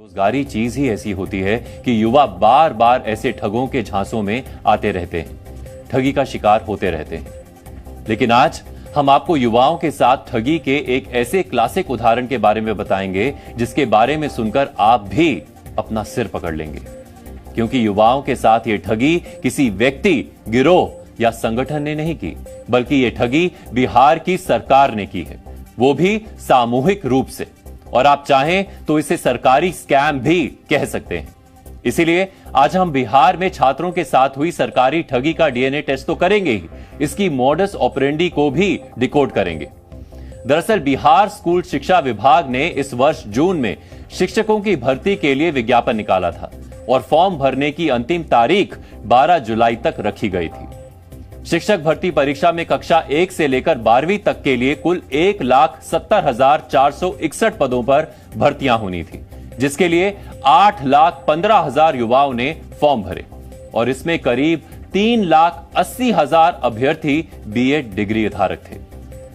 बेरोजगारी चीज ही ऐसी होती है कि युवा बार बार ऐसे ठगों के झांसों में आते रहते हैं, ठगी का शिकार होते रहते हैं। लेकिन आज हम आपको युवाओं के साथ ठगी के एक ऐसे क्लासिक उदाहरण के बारे में बताएंगे जिसके बारे में सुनकर आप भी अपना सिर पकड़ लेंगे, क्योंकि युवाओं के साथ ये ठगी किसी व्यक्ति, गिरोह या संगठन ने नहीं की, बल्कि ये ठगी बिहार की सरकार ने की है, वो भी सामूहिक रूप से। और आप चाहें तो इसे सरकारी स्कैम भी कह सकते हैं। इसीलिए आज हम बिहार में छात्रों के साथ हुई सरकारी ठगी का डीएनए टेस्ट तो करेंगे ही, इसकी मॉडस ऑपरेंडी को भी डिकोड करेंगे। दरअसल बिहार स्कूल शिक्षा विभाग ने इस वर्ष जून में शिक्षकों की भर्ती के लिए विज्ञापन निकाला था और फॉर्म भरने की अंतिम तारीख 12 जुलाई तक रखी गई थी। शिक्षक भर्ती परीक्षा में कक्षा 1 से लेकर 12वीं तक के लिए कुल 1,70,461 पदों पर भर्तियां होनी थी, जिसके लिए 8,15,000 युवाओं ने फॉर्म भरे और इसमें करीब 3,80,000 अभ्यर्थी बीएड डिग्री धारक थे।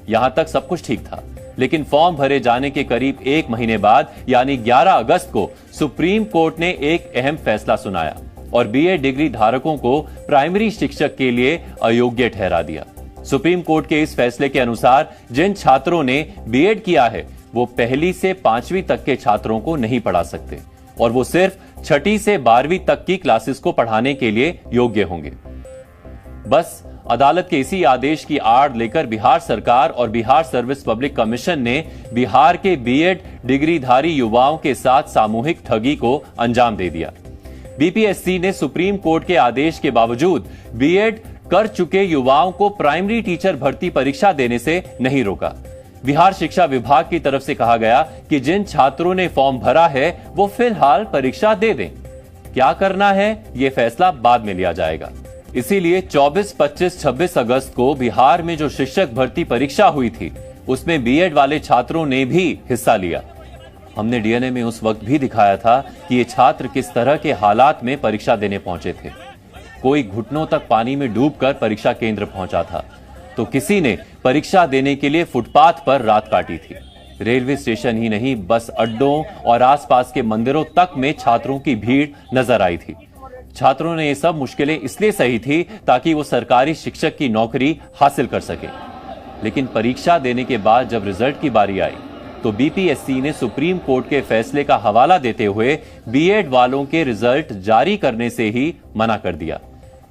यहां तक सब कुछ ठीक था, लेकिन फॉर्म भरे जाने के करीब 1 महीने बाद यानी 11 अगस्त को सुप्रीम कोर्ट ने एक अहम फैसला सुनाया और बीएड डिग्री धारकों को प्राइमरी शिक्षक के लिए अयोग्य ठहरा दिया। सुप्रीम कोर्ट के इस फैसले के अनुसार जिन छात्रों ने बीएड किया है वो पहली से 5वीं तक के छात्रों को नहीं पढ़ा सकते और वो सिर्फ 6ठी से 12वीं तक की क्लासेस को पढ़ाने के लिए योग्य होंगे। बस अदालत के इसी आदेश की आड़ लेकर बिहार सरकार और बिहार सर्विस पब्लिक कमीशन ने बिहार के बीएड डिग्रीधारी युवाओं के साथ सामूहिक ठगी को अंजाम दे दिया। बीपीएससी ने सुप्रीम कोर्ट के आदेश के बावजूद बीएड कर चुके युवाओं को प्राइमरी टीचर भर्ती परीक्षा देने से नहीं रोका। बिहार शिक्षा विभाग की तरफ से कहा गया कि जिन छात्रों ने फॉर्म भरा है वो फिलहाल परीक्षा दे दें। क्या करना है ये फैसला बाद में लिया जाएगा। इसीलिए 24, 25, 26 अगस्त को बिहार में जो शिक्षक भर्ती परीक्षा हुई थी उसमें बीएड वाले छात्रों ने भी हिस्सा लिया। हमने डीएनए में उस वक्त भी दिखाया था कि ये छात्र किस तरह के हालात में परीक्षा देने पहुंचे थे। कोई घुटनों तक पानी में डूबकर परीक्षा केंद्र पहुंचा था, तो किसी ने परीक्षा देने के लिए फुटपाथ पर रात काटी थी। रेलवे स्टेशन ही नहीं, बस अड्डों और आसपास के मंदिरों तक में छात्रों की भीड़ नजर आई थी। छात्रों ने ये सब मुश्किलें इसलिए सही थी ताकि वो सरकारी शिक्षक की नौकरी हासिल कर सके। लेकिन परीक्षा देने के बाद जब रिजल्ट की बारी आई तो बीपीएससी ने सुप्रीम कोर्ट के फैसले का हवाला देते हुए बीएड वालों के रिजल्ट जारी करने से ही मना कर दिया।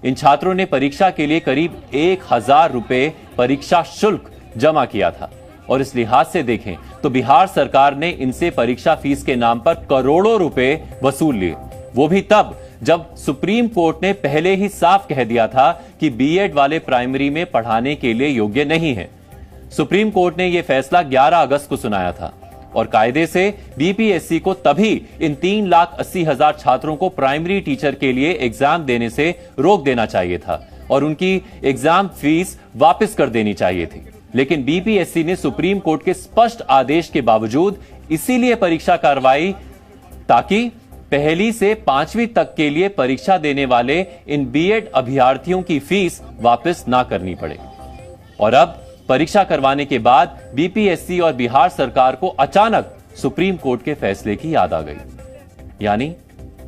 इन छात्रों ने परीक्षा के लिए करीब 1,000 रुपए परीक्षा शुल्क जमा किया था और इस लिहाज से देखें तो बिहार सरकार ने इनसे परीक्षा फीस के नाम पर करोड़ों रुपए वसूल लिए, वो भी तब जब सुप्रीम कोर्ट ने पहले ही साफ कह दिया था कि बीएड वाले प्राइमरी में पढ़ाने के लिए योग्य नहीं है। सुप्रीम कोर्ट ने यह फैसला 11 अगस्त को सुनाया था और कायदे से बीपीएससी को तभी इन 3,80,000 छात्रों को प्राइमरी टीचर के लिए एग्जाम देने से रोक देना चाहिए था और उनकी एग्जाम फीस वापस कर देनी चाहिए थी। लेकिन बीपीएससी ने सुप्रीम कोर्ट के स्पष्ट आदेश के बावजूद इसीलिए परीक्षा करवाई ताकि पहली से 5वीं तक के लिए परीक्षा देने वाले इन बीएड अभ्यर्थियों की फीस वापस ना करनी पड़े। और अब परीक्षा करवाने के बाद बीपीएससी और बिहार सरकार को अचानक सुप्रीम कोर्ट के फैसले की याद आ गई। यानी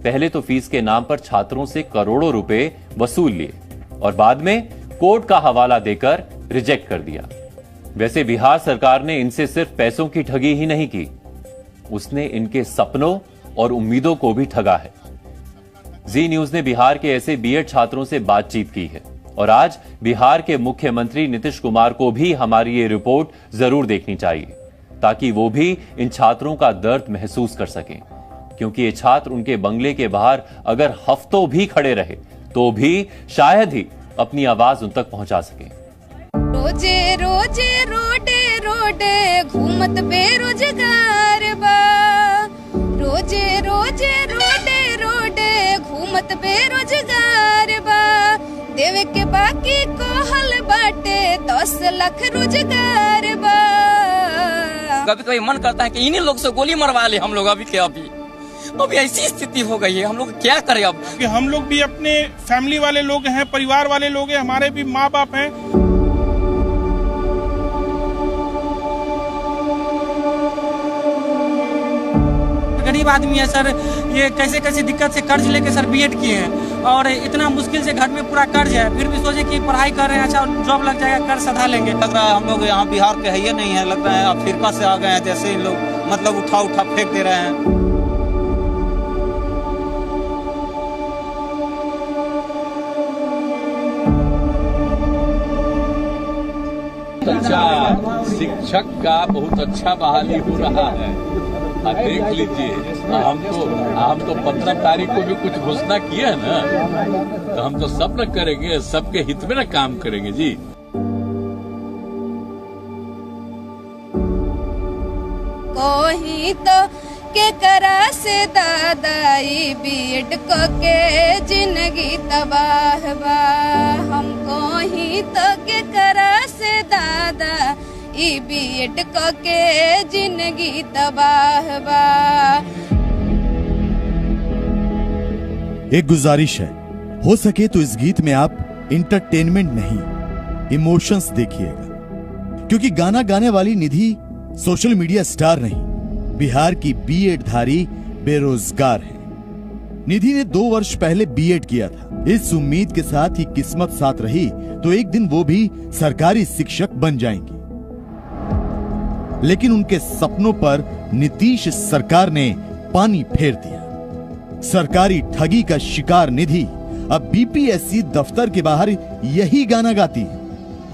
पहले तो फीस के नाम पर छात्रों से करोड़ों रुपए वसूल लिए और बाद में कोर्ट का हवाला देकर रिजेक्ट कर दिया। वैसे बिहार सरकार ने इनसे सिर्फ पैसों की ठगी ही नहीं की, उसने इनके सपनों और उम्मीदों को भी ठगा है। जी न्यूज ने बिहार के ऐसे बीएड छात्रों से बातचीत की है और आज बिहार के मुख्यमंत्री नीतीश कुमार को भी हमारी ये रिपोर्ट जरूर देखनी चाहिए ताकि वो भी इन छात्रों का दर्द महसूस कर सकें, क्योंकि ये छात्र उनके बंगले के बाहर अगर हफ्तों भी खड़े रहे तो भी शायद ही अपनी आवाज उन तक पहुंचा सकें। रोजे रोजे रोडे रोडे घूमत बेरोजगार बा, रोजे रोजे रोडे रोडे घूमत बेरोजगार बा, देवे के बाकी को हल बाटे 10 लाख रोजगार बा। कभी कभी मन करता है कि इन्हीं लोग से गोली मरवा ले हम लोग अभी ऐसी स्थिति हो गई है, हम लोग क्या करें अब कि हम लोग भी अपने फैमिली वाले लोग हैं, परिवार वाले लोग हैं, हमारे भी माँ बाप हैं। गरीब आदमी है सर, ये कैसे कैसे दिक्कत से कर्ज लेके सर बीएड किए हैं और इतना मुश्किल से घर में पूरा कर्ज है, फिर भी सोचे कि पढ़ाई कर रहे हैं, अच्छा जॉब लग जाएगा, कर्ज सधा लेंगे। लग रहा है हम लोग यहाँ बिहार के है ये नहीं है, लग रहा है अफ्रीका से आ गए हैं, जैसे इन लोग मतलब उठा उठा फेंक दे रहे हैं। अच्छा शिक्षक का बहुत अच्छा बहाली हो रहा है। देख लीजिए, हम तो 15 तारीख को भी कुछ घोषणा किए है ना, तो हम तो सब न करेंगे, सबके हित में न काम करेंगे जी। कोही तो के करा से दादाई बीएड को के जिंदगी तबाह बा, हमको ही तो के करा से दादा ई बीएड को के जिंदगी तबाह बा। एक गुजारिश है, हो सके तो इस गीत में आप इंटरटेनमेंट नहीं इमोशंस देखिएगा, क्योंकि गाना गाने वाली निधि सोशल मीडिया स्टार नहीं, बिहार की बीएड धारी बेरोजगार है। निधि ने 2 वर्ष पहले बीएड किया था, इस उम्मीद के साथ ही किस्मत साथ रही तो एक दिन वो भी सरकारी शिक्षक बन जाएंगी। लेकिन उनके सपनों पर नीतीश सरकार ने पानी फेर दिया। सरकारी ठगी का शिकार निधि अब बीपीएससी दफ्तर के बाहर यही गाना गाती है,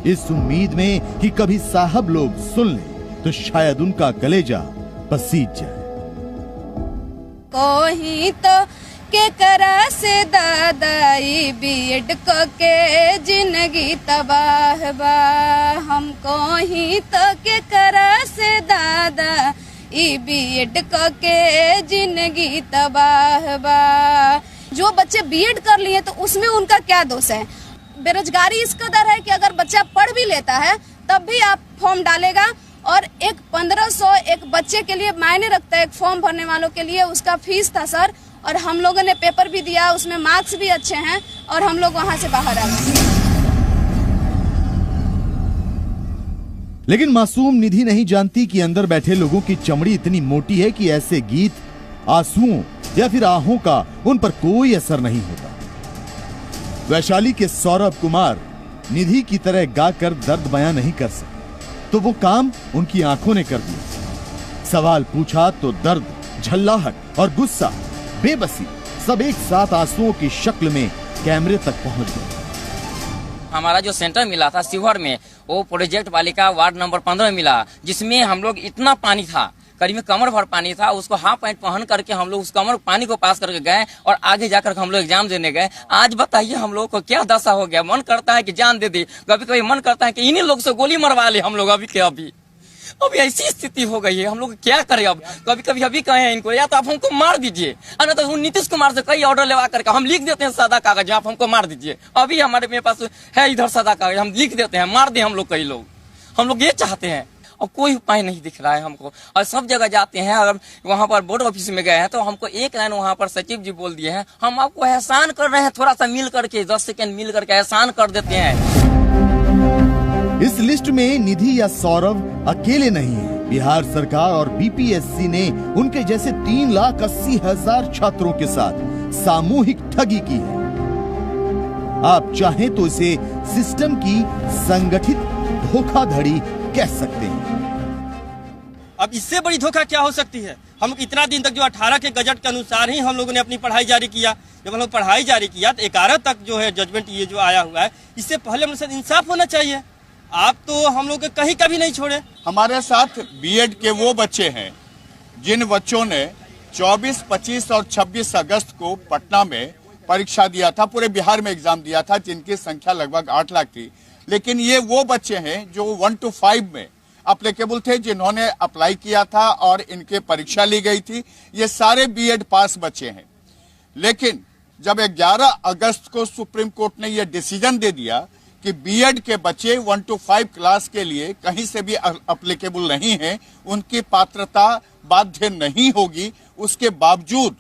इस उम्मीद में कि कभी साहब लोग सुन ले तो शायद उनका कलेजा पसीज जाए। कोही तो के करा से दादाई बीएड को के जिंदगी तबाह बा, हमको ही तो के करा से दादा ई बीएड को के जिंदगी तबाह बा। जो बच्चे बीएड कर लिए तो उसमें उनका क्या दोष है? बेरोजगारी इस कदर है कि अगर बच्चा पढ़ भी लेता है तब भी आप फॉर्म डालेगा, और एक 1500 एक बच्चे के लिए मायने रखता है, एक फॉर्म भरने वालों के लिए उसका फीस था सर, और हम लोगों ने पेपर भी दिया, उसमें मार्क्स भी अच्छे हैं और हम लोग वहां से बाहर आ गए। लेकिन मासूम निधि नहीं जानती कि अंदर बैठे लोगों की चमड़ी इतनी मोटी है कि ऐसे गीत, आंसुओं या फिर आहों का उन पर कोई असर नहीं होता। वैशाली के सौरभ कुमार निधि की तरह गाकर दर्द बयां नहीं कर सकते, तो वो काम उनकी आंखों ने कर दिया। सवाल पूछा तो दर्द, झल्लाहट और गुस्सा, बेबसी सब एक साथ आंसुओं की शक्ल में कैमरे तक पहुंच गए। हमारा जो सेंटर मिला था शिवहर में, वो प्रोजेक्ट बालिका वार्ड नंबर 15 मिला, जिसमें हम लोग इतना पानी था, करीब कमर भर पानी था, उसको हाफ पैंट पहन करके हम लोग उस कमर पानी को पास करके गए और आगे जाकर हम लोग एग्जाम देने गए। आज बताइए हम लोग को क्या दशा हो गया, मन करता है कि जान दे दे, कभी कभी मन करता है कि इन्हीं लोग से गोली मरवा ले हम लोग अभी के अभी ऐसी स्थिति हो गई है, हम लोग क्या करें अब। कभी कभी अभी कहे इनको या तो आप हमको मार दीजिए, ना तो नीतीश कुमार से कई ऑर्डर लेवा करके हम लिख देते हैं सादा कागज, आप हमको मार दीजिए। अभी हमारे मेरे पास है इधर सादा कागज, हम लिख देते हैं, मार दे हम लोग कई लोग, हम लोग ये चाहते हैं। और कोई उपाय नहीं दिख रहा है हमको, और सब जगह जाते हैं, अगर वहाँ पर बोर्ड ऑफिस में गए हैं तो हमको एक लाइन वहाँ पर सचिव जी बोल दिए हैं, हम आपको एहसान कर रहे हैं, थोड़ा सा मिल करके 10 सेकंड मिल करके एहसान कर देते हैं। इस लिस्ट में निधि या सौरभ अकेले नहीं है। बिहार सरकार और बीपीएससी ने उनके जैसे 3,80,000 छात्रों के साथ सामूहिक ठगी की है। आप चाहें तो इसे सिस्टम की संगठित धोखाधड़ी कह सकते हैं। अब इससे बड़ी धोखा क्या हो सकती है? हम इतना दिन तक जो 18 के गजट के अनुसार ही हम लोगों ने अपनी पढ़ाई जारी किया। जब हम लोग पढ़ाई जारी किया तो 11 तक जो है जजमेंट ये जो आया हुआ है, इससे पहले हमारे साथ इंसाफ होना चाहिए। आप तो हम लोग कहीं कभी नहीं छोड़े। हमारे साथ बीएड के वो बच्चे हैं जिन बच्चों ने 24, 25 और 26 अगस्त को पटना में परीक्षा दिया था, पूरे बिहार में एग्जाम दिया था, जिनकी संख्या लगभग 8 लाख थी। लेकिन ये वो बच्चे हैं जो 1 to 5 में अप्लीकेबल थे, जिन्होंने अप्लाई किया था और इनके परीक्षा ली गई थी। ये सारे बीएड पास बच्चे हैं। लेकिन जब 11 अगस्त को सुप्रीम कोर्ट ने यह डिसीजन दे दिया कि बीएड के बच्चे 1 to 5 क्लास के लिए कहीं से भी अप्लीकेबल नहीं है, उनकी पात्रता बाध्य नहीं होगी, उसके बावजूद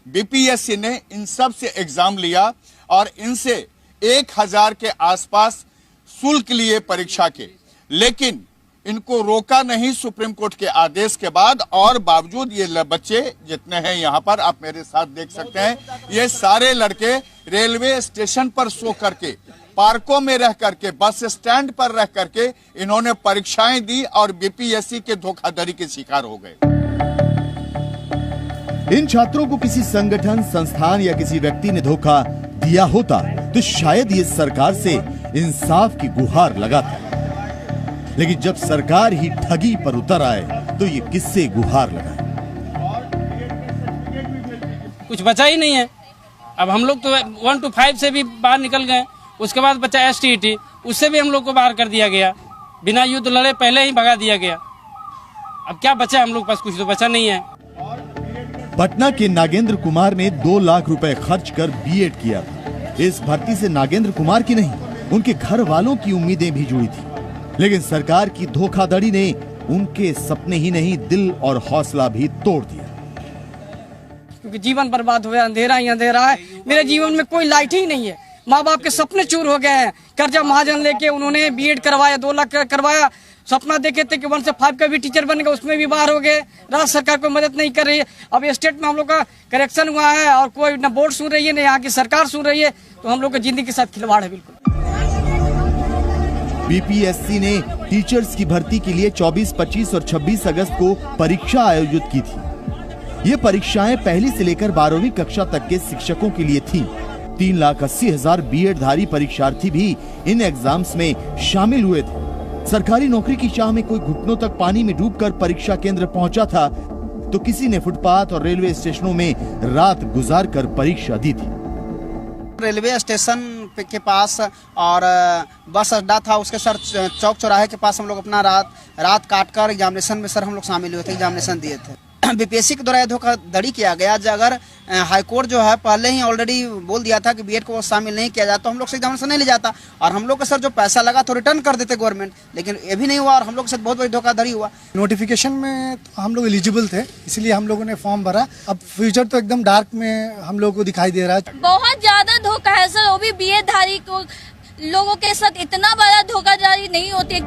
बीपीएससी ने इन सब से एग्जाम लिया और इनसे 1000 के आसपास शुल्क लिए परीक्षा के। लेकिन इनको रोका नहीं सुप्रीम कोर्ट के आदेश के बाद, और बावजूद ये बच्चे जितने हैं यहाँ पर आप मेरे साथ देख सकते हैं, ये सारे लड़के रेलवे स्टेशन पर सो करके, पार्कों में रह करके, बस स्टैंड पर रह करके इन्होंने परीक्षाएं दी और बीपीएससी के धोखाधड़ी के शिकार हो गए। इन छात्रों को किसी संगठन, संस्थान या किसी व्यक्ति ने धोखा दिया होता तो शायद ये सरकार से इंसाफ की गुहार लगाता, लेकिन जब सरकार ही ठगी पर उतर आए तो ये किससे गुहार लगाए? कुछ बचा ही नहीं है। अब हम लोग तो 1 to 5 से भी बाहर निकल गए, उसके बाद बचा STET, उससे भी हम लोग को बाहर कर दिया गया, बिना युद्ध लड़े पहले ही भगा दिया गया। अब क्या बचा हम लोग पास? कुछ तो बचा नहीं है। पटना के नागेंद्र कुमार ने 2 लाख रुपए खर्च कर बीएड किया था। इस भर्ती से नागेंद्र कुमार की नहीं, उनके घर वालों की उम्मीदें भी जुड़ी थी, लेकिन सरकार की धोखाधड़ी ने उनके सपने ही नहीं, दिल और हौसला भी तोड़ दिया। क्योंकि जीवन बर्बाद हुआ, अंधेरा ही अंधेरा है। मेरे जीवन में कोई लाइट ही नहीं है। माँ बाप के सपने चूर हो गए हैं। कर्जा महाजन लेके उन्होंने बीएड करवाया, 2 लाख करवाया, सपना देखे थे कि 1 से 5 का भी टीचर बनेगा, उसमें भी बाहर हो गए। राज्य सरकार कोई मदद नहीं कर रही है। अब स्टेट में हम लोग का करेक्शन हुआ है और कोई न बोर्ड सुन रही है, न यहाँ की सरकार सुन रही है, तो हम लोग की जिंदगी के साथ खिलवाड़ है बिल्कुल। बीपीएससी ने टीचर्स की भर्ती के लिए 24, 25 और 26 अगस्त को परीक्षा आयोजित की थी। ये परीक्षाएं पहली से लेकर 12वीं कक्षा तक के शिक्षकों के लिए थी। 3,80,000 बीएड धारी परीक्षार्थी भी इन एग्जाम्स में शामिल हुए थे। सरकारी नौकरी की चाह में कोई घुटनों तक पानी में डूबकर परीक्षा केंद्र पहुंचा था, तो किसी ने फुटपाथ और रेलवे स्टेशनों में रात गुजारकर परीक्षा दी थी। रेलवे स्टेशन के पास और बस अड्डा था, उसके सर चौक चौराहे के पास हम लोग अपना रात काटकर एग्जामिनेशन में सर हम लोग शामिल हुए थे, एग्जामिनेशन दिए थे। बीपीएससी के द्वारा धोखाधड़ी किया गया। अगर हाईकोर्ट जो है पहले ही ऑलरेडी बोल दिया था कि बीएड को शामिल नहीं किया जाता, तो हम लोग से एग्जामिनेशन नहीं ले जाता और हम लोग का सर जो पैसा लगा तो रिटर्न कर देते गवर्नमेंट, लेकिन ये भी नहीं हुआ और हम लोग के साथ बहुत बड़ी धोखाधड़ी हुआ। नोटिफिकेशन में तो हम लोग एलिजिबल थे, इसलिए हम लोगों ने फॉर्म भरा। अब फ्यूचर तो एकदम डार्क में हम लोग को दिखाई दे रहा है। बहुत ज्यादा धोखा है सर, वो भी बीएड धारी को लोगों के साथ इतना बड़ा धोखाधड़ी नहीं होती।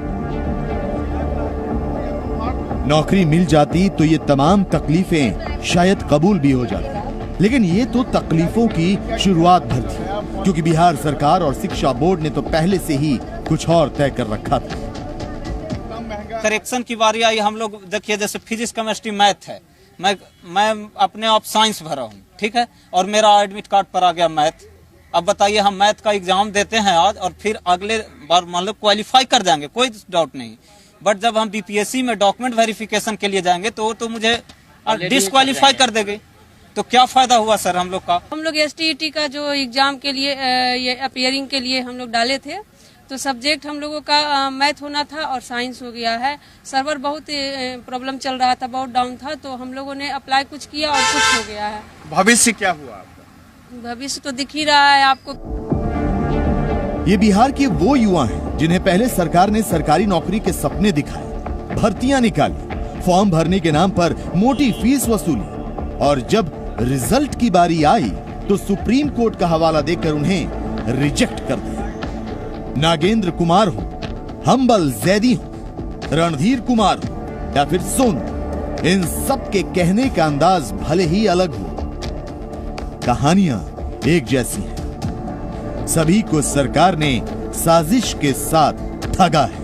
नौकरी मिल जाती तो ये तमाम तकलीफें शायद कबूल भी हो जाती, लेकिन ये तो तकलीफों की शुरुआत भर थी, क्योंकि बिहार सरकार और शिक्षा बोर्ड ने तो पहले से ही कुछ और तय कर रखा था। करेक्शन की बारी आई। हम लोग देखिए, जैसे फिजिक्स, केमिस्ट्री, मैथ है, मैं अपने आप साइंस भरा हूँ, ठीक है, और मेरा एडमिट कार्ड पर आ गया मैथ। अब बताइए, हम मैथ का एग्जाम देते हैं आज और फिर अगले बार मान लो क्वालिफाई कर जाएंगे, कोई डाउट नहीं, बट जब हम बीपीएससी में डॉक्यूमेंट वेरिफिकेशन के लिए जाएंगे तो मुझे डिस्क्वालीफाई कर देंगे, तो क्या फायदा हुआ सर हम लोग का? हम लोग STET का जो एग्जाम के लिए ये अपीयरिंग के लिए हम लोग डाले थे, तो सब्जेक्ट हम लोगों का मैथ होना था और साइंस हो गया है। सर्वर बहुत प्रॉब्लम चल रहा था, बहुत डाउन था, तो हम लोगों ने अप्लाई कुछ किया और कुछ हो गया है। भविष्य क्या हुआ आपका? भविष्य तो दिख ही रहा है आपको। ये बिहार के वो युवा हैं जिन्हें पहले सरकार ने सरकारी नौकरी के सपने दिखाए, भर्तियां निकाली, फॉर्म भरने के नाम पर मोटी फीस वसूली, और जब रिजल्ट की बारी आई तो सुप्रीम कोर्ट का हवाला देकर उन्हें रिजेक्ट कर दिया। नागेंद्र कुमार हो, हम्बल जैदी हो, रणधीर कुमार हो या फिर सोनू, इन सब के कहने का अंदाज भले ही अलग हो, कहानियां एक जैसी हैं। सभी को सरकार ने साजिश के साथ ठगा है,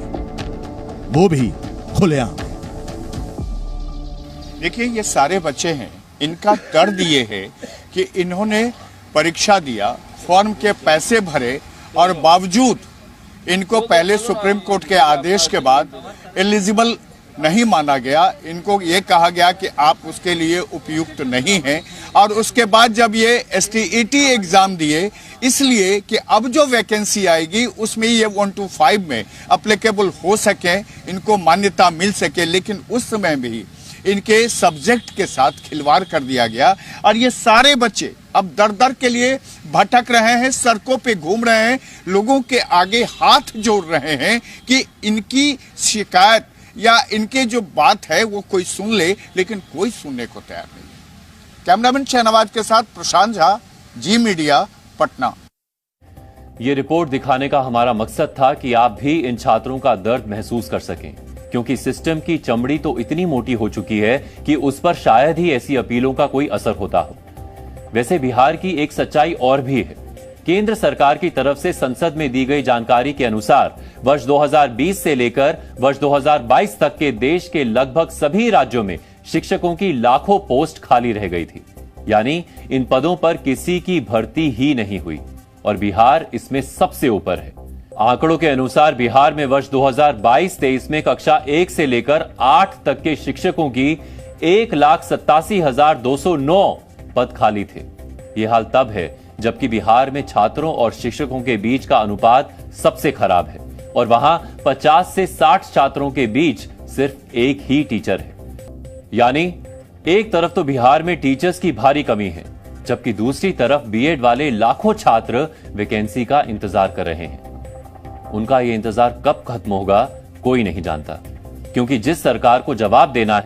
वो भी खुलेआम। देखिए, ये सारे बच्चे हैं, इनका दर्द ये है कि इन्होंने परीक्षा दिया, फॉर्म के पैसे भरे और बावजूद इनको पहले सुप्रीम कोर्ट के आदेश के बाद एलिजिबल नहीं माना गया। इनको ये कहा गया कि आप उसके लिए उपयुक्त नहीं हैं, और उसके बाद जब ये STET एग्जाम दिए, इसलिए कि अब जो वैकेंसी आएगी उसमें ये 1 to 5 में अप्लीकेबल हो सके, इनको मान्यता मिल सके, लेकिन उस समय भी इनके सब्जेक्ट के साथ खिलवाड़ कर दिया गया। और ये सारे बच्चे अब दर दर के लिए भटक रहे हैं, सड़कों पे घूम रहे हैं, लोगों के आगे हाथ जोड़ रहे हैं कि इनकी शिकायत या इनके जो बात है वो कोई सुन ले, लेकिन कोई सुनने को तैयार नहीं। कैमरामैन शहनवाज के साथ प्रशांत झा, जी मीडिया, पटना। ये रिपोर्ट दिखाने का हमारा मकसद था कि आप भी इन छात्रों का दर्द महसूस कर सकें क्योंकि सिस्टम की चमड़ी तो इतनी मोटी हो चुकी है कि उस पर शायद ही ऐसी अपीलों का कोई असर होता हो। वैसे बिहार की एक सच्चाई और भी है। केंद्र सरकार की तरफ से संसद में दी गई जानकारी के अनुसार वर्ष 2020 से लेकर वर्ष 2022 तक के देश के लगभग सभी राज्यों में शिक्षकों की लाखों पोस्ट खाली रह गई थी, यानी इन पदों पर किसी की भर्ती ही नहीं हुई और बिहार इसमें सबसे ऊपर है। आंकड़ों के अनुसार बिहार में वर्ष 2022-23 में कक्षा 1 से लेकर 8 तक के शिक्षकों की 1,87,209 पद खाली थे। यह हाल तब है जबकि बिहार में छात्रों और शिक्षकों के बीच का अनुपात सबसे खराब है और वहां 50 से 60 छात्रों के बीच सिर्फ एक ही टीचर है। यानी एक तरफ तो बिहार में टीचर्स की भारी कमी है, जबकि दूसरी तरफ बीएड वाले लाखों छात्र वैकेंसी का इंतजार कर रहे हैं। उनका यह इंतजार कब खत्म होगा कोई नहीं जानता, क्योंकि जिस सरकार को जवाब देना है